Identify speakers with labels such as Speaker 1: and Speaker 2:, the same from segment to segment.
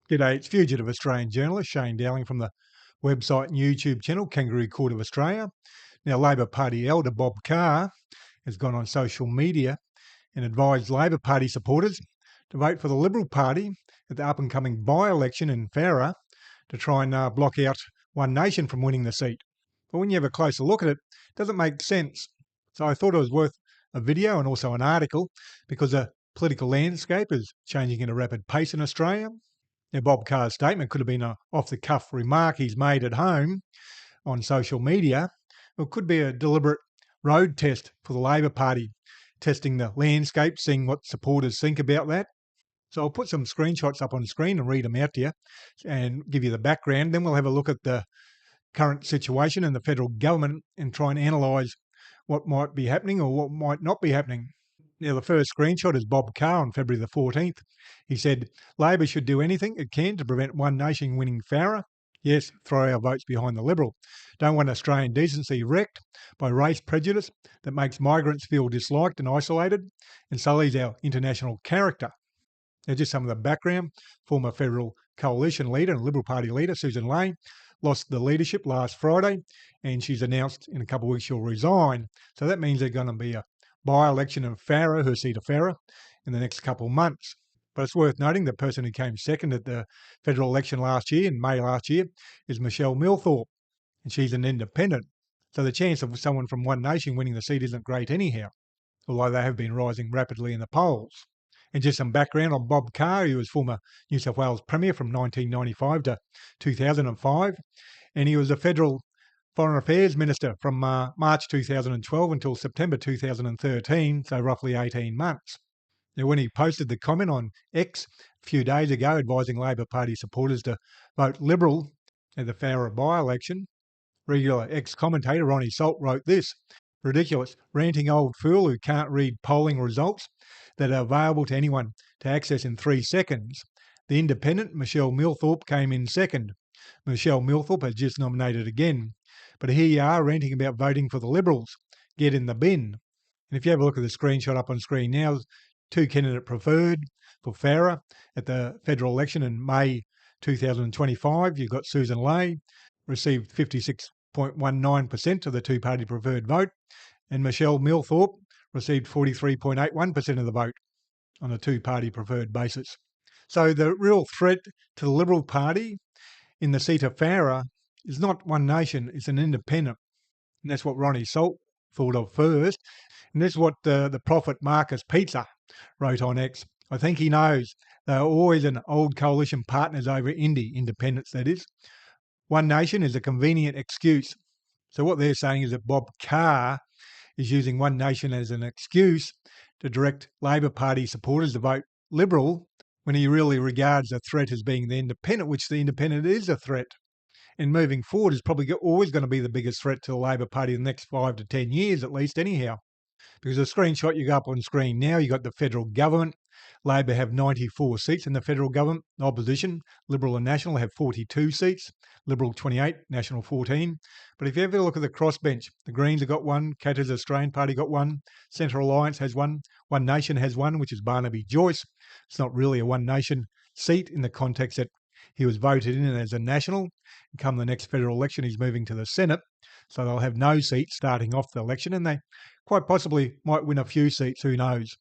Speaker 1: G'day, it's fugitive Australian journalist Shane Dowling from the website and YouTube channel Kangaroo Court of Australia. Now, Labor Party elder Bob Carr has gone on social media and advised Labor Party supporters to vote for the Liberal Party at the up-and-coming by-election in Farah to try and block out One Nation from winning the seat. But when you have a closer look at it, it doesn't make sense. So I thought it was worth a video and also an article because the political landscape is changing at a rapid pace in Australia. Now, Bob Carr's statement could have been an off-the-cuff remark he's made at home on social media, or it could be a deliberate road test for the Labor Party, testing the landscape, seeing what supporters think about that. So I'll put some screenshots up on screen and read them out to you and give you the background. Then we'll have a look at the current situation in the federal government and try and analyse what might be happening or what might not be happening. Now, the first screenshot is Bob Carr on February the 14th. He said, Labor should do anything it can to prevent One Nation winning Farah. Yes, throw our votes behind the Liberal. Don't want Australian decency wrecked by race prejudice that makes migrants feel disliked and isolated and sullies our international character. Now, just some of the background. Former federal coalition leader and Liberal Party leader, Susan Lane, lost the leadership last Friday, and she's announced in a couple of weeks she'll resign. So that means there's going to be a by-election of Farah, her seat of Farah, in the next couple of months. But it's worth noting the person who came second at the federal election last year, in May last year, is Michelle Milthorpe, and she's an independent. So the chance of someone from One Nation winning the seat isn't great anyhow, although they have been rising rapidly in the polls. And just some background on Bob Carr, he was former New South Wales Premier from 1995 to 2005, and he was a federal Foreign Affairs Minister from March 2012 until September 2013, so roughly 18 months. Now, when he posted the comment on X a few days ago advising Labor Party supporters to vote Liberal at the Farah by-election, regular ex-commentator Ronnie Salt wrote this: ridiculous, ranting old fool who can't read polling results that are available to anyone to access in 3 seconds. The independent Michelle Milthorpe came in second. Michelle Milthorpe has just nominated again. But here you are ranting about voting for the Liberals. Get in the bin. And if you have a look at the screenshot up on screen now, 2 candidate preferred for Farah at the federal election in May 2025. You've got Susan Lane, received 56.19% of the two-party preferred vote, and Michelle Milthorpe received 43.81% of the vote on a two-party preferred basis. So the real threat to the Liberal Party in the seat of Farah is not One Nation, it's an independent. And that's what Ronnie Salt thought of first. And that's what the prophet Marcus Pizza wrote on X. I think he knows they're always an old coalition partners over independence, that is. One Nation is a convenient excuse. So what they're saying is that Bob Carr is using One Nation as an excuse to direct Labor Party supporters to vote Liberal when he really regards the threat as being the independent, which the independent is a threat. And moving forward is probably always going to be the biggest threat to the Labor Party in the next 5 to 10 years at least anyhow. Because the screenshot you got up on screen now, you got the federal government. Labor have 94 seats in the federal government. Opposition, Liberal and National, have 42 seats. Liberal 28, National 14. But if you ever look at the crossbench, the Greens have got one, Katter's Australian Party got one, Centre Alliance has one, One Nation has one, which is Barnaby Joyce. It's not really a One Nation seat in the context that he was voted in as a national. Come the next federal election, he's moving to the Senate. So they'll have no seats starting off the election, and they quite possibly might win a few seats, who knows.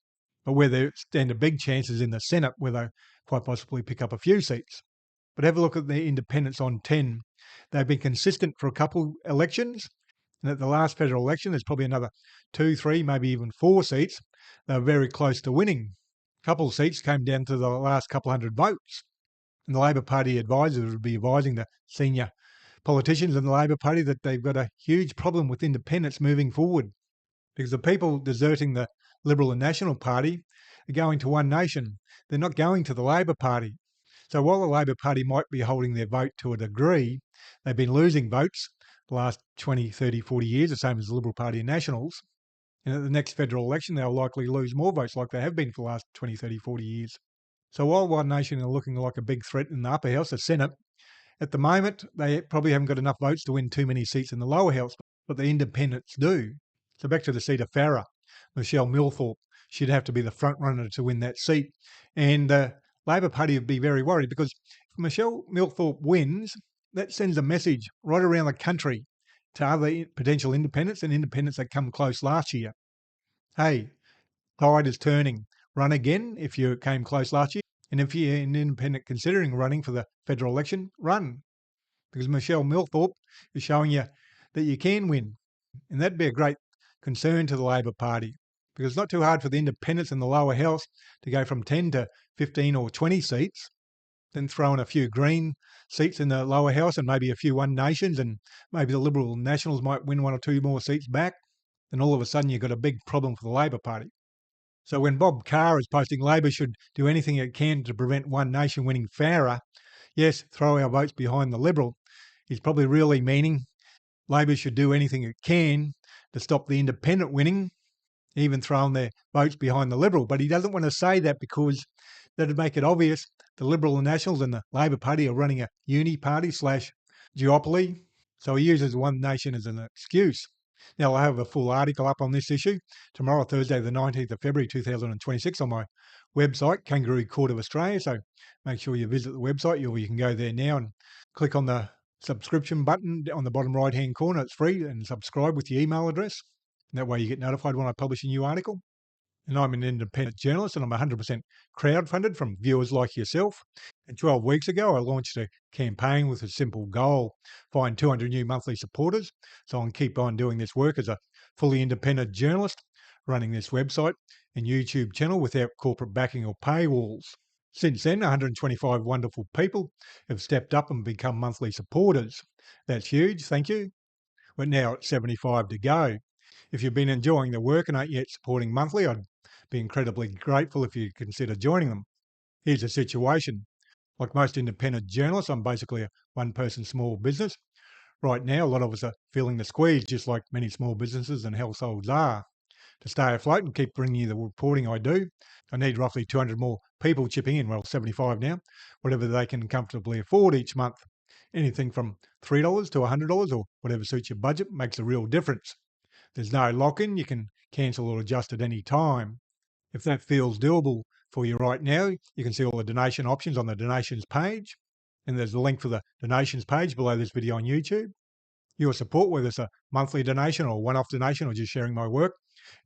Speaker 1: But where they stand a big chance is in the Senate, where they quite possibly pick up a few seats. But have a look at the independents on 10. They've been consistent for a couple elections, and at the last federal election, there's probably another 2, 3, maybe even 4 seats. They're very close to winning. A couple of seats came down to the last couple hundred votes. And the Labor Party advisors would be advising the senior politicians in the Labor Party that they've got a huge problem with independents moving forward, because the people deserting the Liberal and National Party are going to One Nation. They're not going to the Labor Party. So while the Labor Party might be holding their vote to a degree, they've been losing votes the last 20, 30, 40 years, the same as the Liberal Party and Nationals. And at the next federal election, they'll likely lose more votes like they have been for the last 20, 30, 40 years. So while One Nation are looking like a big threat in the upper house, the Senate, at the moment, they probably haven't got enough votes to win too many seats in the lower house, but the independents do. So back to the seat of Farah, Michelle Milthorpe. She'd have to be the front runner to win that seat. And the Labor Party would be very worried because Michelle Milthorpe wins, that sends a message right around the country to other potential independents and independents that come close last year. Hey, tide is turning. Run again if you came close last year. And if you're an independent considering running for the federal election, run. Because Michelle Milthorpe is showing you that you can win. And that'd be a great concern to the Labor Party, because it's not too hard for the independents in the lower house to go from 10 to 15 or 20 seats, then throw in a few Green seats in the lower house and maybe a few One Nations, and maybe the Liberal Nationals might win one or two more seats back. Then all of a sudden you've got a big problem for the Labor Party. So when Bob Carr is posting Labor should do anything it can to prevent One Nation winning Farah, yes, throw our votes behind the Liberal, he's probably really meaning Labor should do anything it can to stop the independent winning, even throwing their votes behind the Liberal. But he doesn't want to say that because that'd make it obvious the Liberal and Nationals and the Labor Party are running a uni party / duopoly. So he uses One Nation as an excuse. Now, I'll have a full article up on this issue tomorrow, Thursday, the 19th of February, 2026, on my website, Kangaroo Court of Australia. So make sure you visit the website, or you can go there now and click on the subscription button on the bottom right-hand corner. It's free, and subscribe with your email address. That way you get notified when I publish a new article. And I'm an independent journalist, and I'm 100% crowdfunded from viewers like yourself. And 12 weeks ago, I launched a campaign with a simple goal: find 200 new monthly supporters, so I can keep on doing this work as a fully independent journalist, running this website and YouTube channel without corporate backing or paywalls. Since then, 125 wonderful people have stepped up and become monthly supporters. That's huge, thank you. We're now at 75 to go. If you've been enjoying the work and aren't yet supporting monthly, I'd be incredibly grateful if you consider joining them. Here's the situation. Like most independent journalists, I'm basically a one-person small business. Right now, a lot of us are feeling the squeeze, just like many small businesses and households are. To stay afloat and keep bringing you the reporting I do, I need roughly 200 more people chipping in, well, 75 now, whatever they can comfortably afford each month. Anything from $3 to $100 or whatever suits your budget makes a real difference. There's no lock-in, you can cancel or adjust at any time. If that feels doable for you right now, you can see all the donation options on the donations page, and there's a link for the donations page below this video on YouTube. Your support, whether it's a monthly donation or one-off donation or just sharing my work,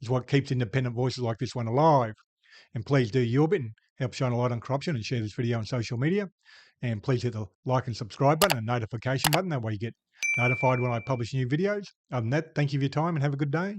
Speaker 1: is what keeps independent voices like this one alive. And please do your bit and help shine a light on corruption and share this video on social media. And please hit the like and subscribe button and notification button. That way you get notified when I publish new videos. Other than that, thank you for your time and have a good day.